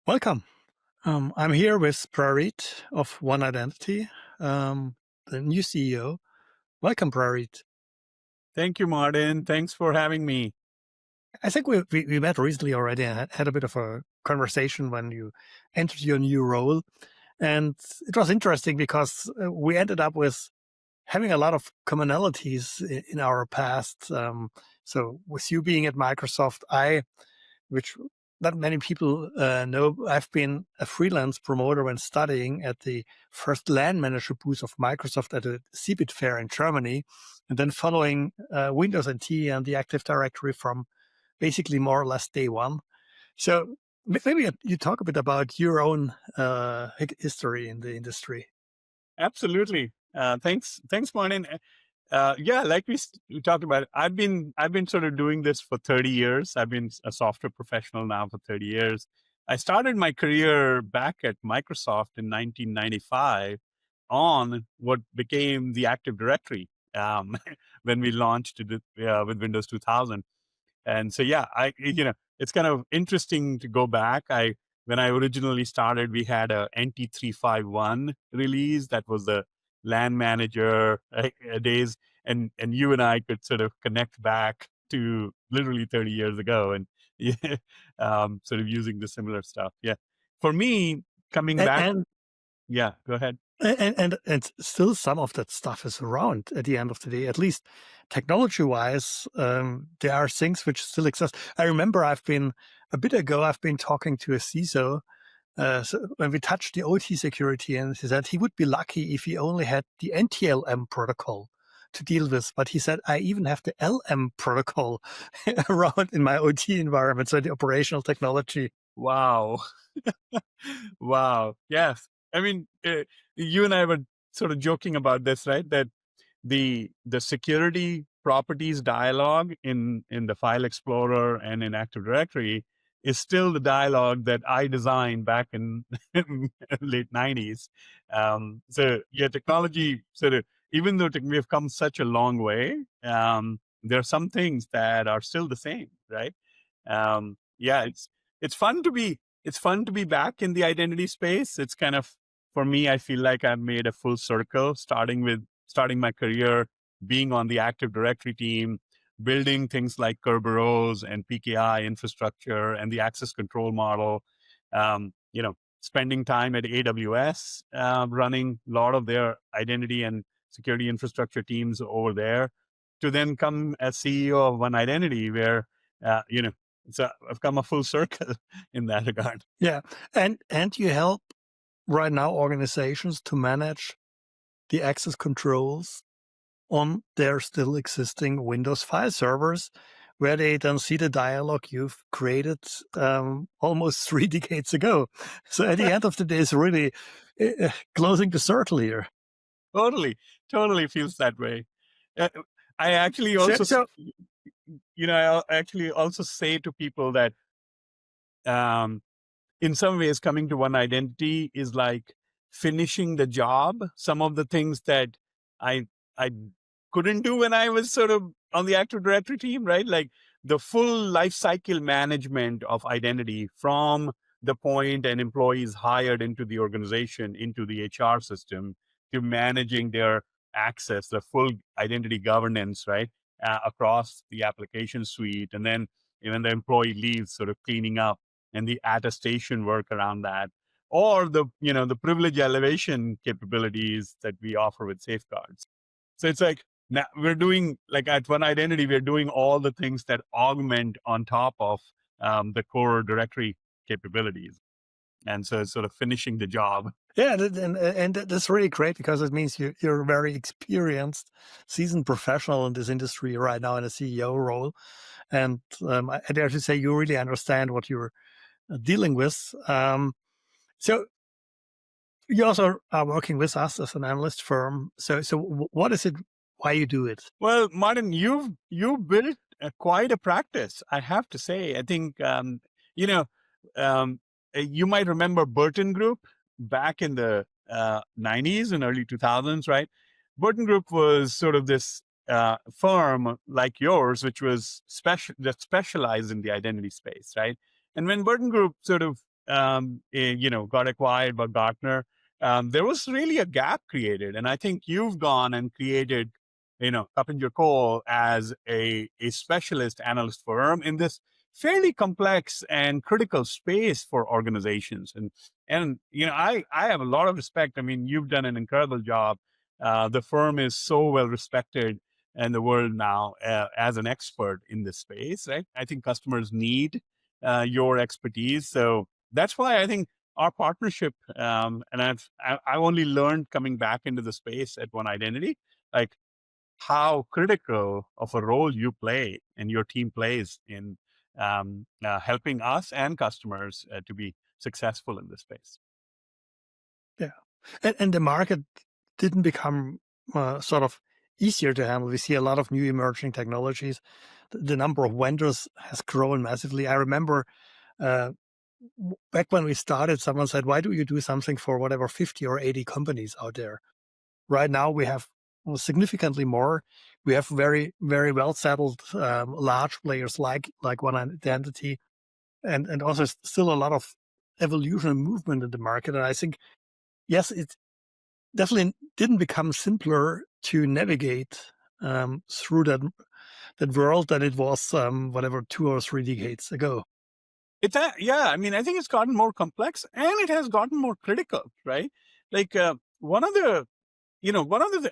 Welcome. I'm here with Praerit of One Identity, the new CEO. Welcome, Praerit. Thank you, Martin. Thanks for having me. I think we met recently already and had a bit of a conversation when you entered your new role. And it was interesting because we ended up with having a lot of commonalities in our past. So with you being at Microsoft, which not many people know, I've been a freelance promoter when studying at the first LAN manager booth of Microsoft at a CeBIT fair in Germany, and then following Windows NT and the Active Directory from basically more or less day one. So maybe you talk a bit about your own history in the industry. Absolutely. Thanks, Martin. Yeah, like we talked about, I've been sort of doing this for 30 years. I've been a software professional now for 30 years. I started my career back at Microsoft in 1995 on what became the Active Directory when we launched it with Windows 2000. And so, yeah, it's kind of interesting to go back. When I originally started, we had a NT351 release that was the LAN manager days, and you and I could sort of connect back to literally 30 years ago, and yeah, sort of using the similar stuff. Yeah, for me, coming And, back. and Yeah, go ahead. And still some of that stuff is around at the end of the day, at least technology wise. There are things which still exist. I remember a bit ago, I've been talking to a CISO so when we touched the OT security, and he said he would be lucky if he only had the NTLM protocol to deal with. But he said, I even have the LM protocol around in my OT environment. So the operational technology. Wow. Wow. Yes. I mean, you and I were sort of joking about this, right? That the security properties dialog in the file explorer and in Active Directory is still the dialog that I designed back in late 90s. So yeah, technology sort of, even though we have come such a long way, there are some things that are still the same, right? Yeah, it's fun to be back in the identity space. It's kind of, for me, I feel like I've made a full circle, starting my career being on the Active Directory team, building things like Kerberos and PKI infrastructure and the access control model. Spending time at AWS, running a lot of their identity and security infrastructure teams over there, to then come as CEO of One Identity, where I've come a full circle in that regard. Yeah. And you help right now organizations to manage the access controls on their still existing Windows file servers, where they then see the dialog you've created almost 3 decades ago. So at the end of the day, it's really closing the circle here. Totally, totally feels that way. Uh, I actually So, also, so I actually also say to people that, um, in some ways, coming to One Identity is like finishing the job. Some of the things that I I couldn't do when I was sort of on the Active Directory team, right? Like the full life cycle management of identity, from the point an employee is hired into the organization, into the HR system, to managing their access, the full identity governance, right, across the application suite, and then even the employee leaves, sort of cleaning up and the attestation work around that, or the privilege elevation capabilities that we offer with safeguards. So it's like, now we're doing, like, at One Identity, we're doing all the things that augment on top of the core directory capabilities, and so it's sort of finishing the job. yeah, and that's really great because it means you're a very experienced, seasoned professional in this industry right now in a CEO role. And I dare to say you really understand what you're dealing with. So you also are working with us as an analyst firm. So what is it? Why you do it? Well, Martin, you've built quite a practice, I have to say. I think you know um, you might remember Burton Group back in the 90s and early 2000s, right? Burton Group was sort of this firm like yours, which was that specialized in the identity space, right? And when Burton Group sort of got acquired by Gartner, there was really a gap created. And I think you've gone and created, KuppingerCole as a specialist analyst firm in this fairly complex and critical space for organizations. And I have a lot of respect. I mean, you've done an incredible job. The firm is so well respected in the world now as an expert in this space, right? I think customers need your expertise. So that's why I think our partnership, and I've only learned coming back into the space at One Identity, like how critical of a role you play and your team plays in helping us and customers to be successful in this space. Yeah, and the market didn't become sort of easier to handle. We see a lot of new emerging technologies. The number of vendors has grown massively. I remember back when we started, someone said, "Why do you do something for whatever 50 or 80 companies out there?" Right now, we have significantly more. We have very, very well settled large players like One Identity, and also still a lot of evolution and movement in the market. And I think, yes, it definitely didn't become simpler to navigate through that world than it was whatever 2 or 3 decades ago. Yeah, I mean, I think it's gotten more complex and it has gotten more critical, right? Like one of the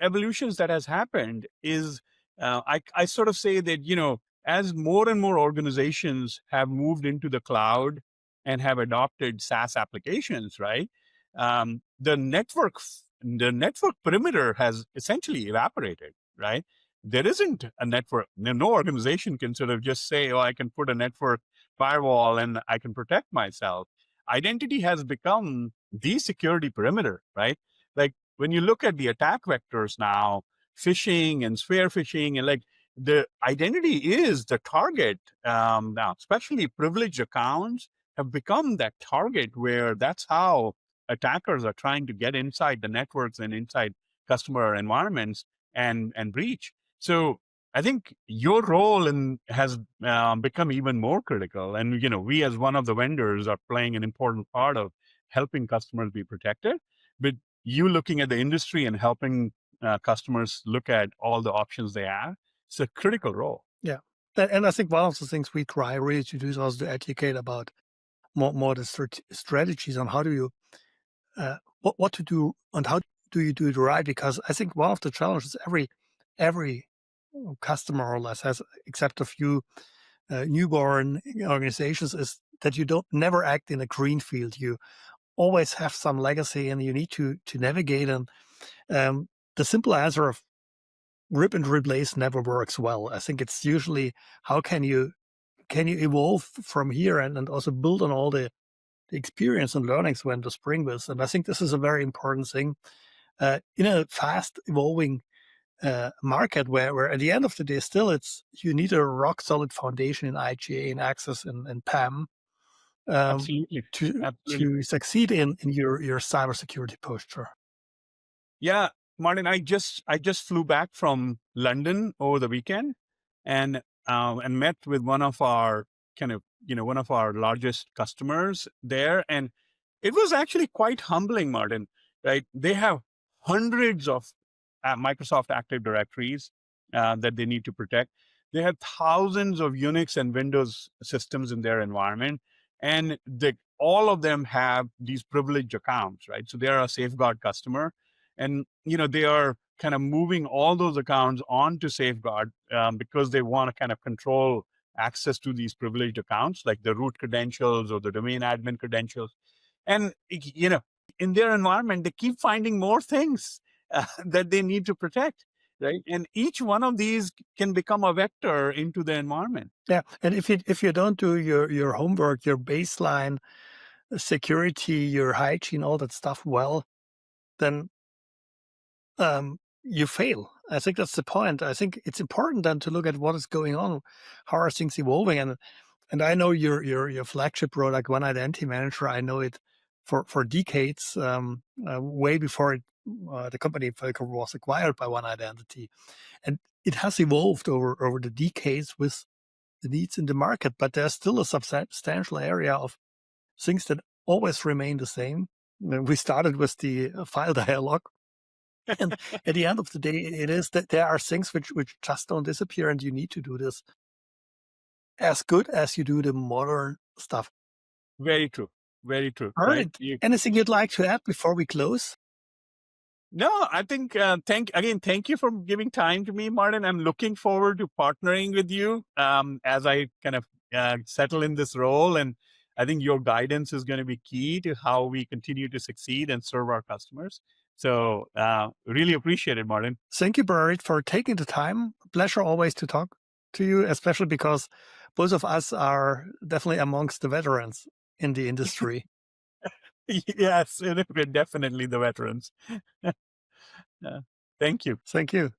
evolutions that has happened is I sort of say that, as more and more organizations have moved into the cloud and have adopted SaaS applications, right? The network perimeter has essentially evaporated, right? There isn't a network. No organization can sort of just say, oh, I can put a network firewall and I can protect myself. Identity has become the security perimeter, right? Like when you look at the attack vectors now, phishing and spear phishing, and like the identity is the target now, especially privileged accounts have become that target where that's how attackers are trying to get inside the networks and inside customer environments and breach. So I think your role has become even more critical. And, we as one of the vendors are playing an important part of helping customers be protected. But you looking at the industry and helping customers look at all the options they have, it's a critical role. Yeah. And I think one of the things we try really to do is also to educate about more the strategies on how do you, what to do and how do you do it right? Because I think one of the challenges every customer more or less has, except a few newborn organizations, is that you don't never act in a green field. You always have some legacy and you need to navigate. And the simple answer of rip and replace never works well. I think it's usually how can you evolve from here and also build on all the experience and learnings when to spring with. And I think this is a very important thing in a fast evolving market where at the end of the day, still you need a rock solid foundation in IGA and access and PAM Absolutely. to succeed in your cybersecurity posture. Yeah, Martin, I just flew back from London over the weekend and met with one of our one of our largest customers there. And it was actually quite humbling, Martin, right? They have hundreds of Microsoft Active Directories that they need to protect. They have thousands of Unix and Windows systems in their environment. And all of them have these privileged accounts, right? So they're a safeguard customer. And, they are kind of moving all those accounts onto Safeguard because they want to kind of control access to these privileged accounts, like the root credentials or the domain admin credentials. And, in their environment, they keep finding more things that they need to protect, right? And each one of these can become a vector into the environment. Yeah, and if you don't do your homework, your baseline security, your hygiene, all that stuff well, then you fail. I think that's the point. I think it's important then to look at what is going on, how are things evolving, and I know your flagship product, One Identity Manager. I know it for decades, way before the company was acquired by One Identity, and it has evolved over the decades with the needs in the market. But there's still a substantial area of things that always remain the same. We started with the file dialog. And at the end of the day, it is that there are things which just don't disappear, and you need to do this as good as you do the modern stuff. Very true. Very true. All Right. right. Anything you'd like to add before we close? No, I think, thank you for giving time to me, Martin. I'm looking forward to partnering with you as I kind of settle in this role. And I think your guidance is going to be key to how we continue to succeed and serve our customers. So really appreciate it, Martin. Thank you, Praerit, for taking the time. Pleasure always to talk to you, especially because both of us are definitely amongst the veterans in the industry. Yes, we're definitely the veterans. Thank you. Thank you.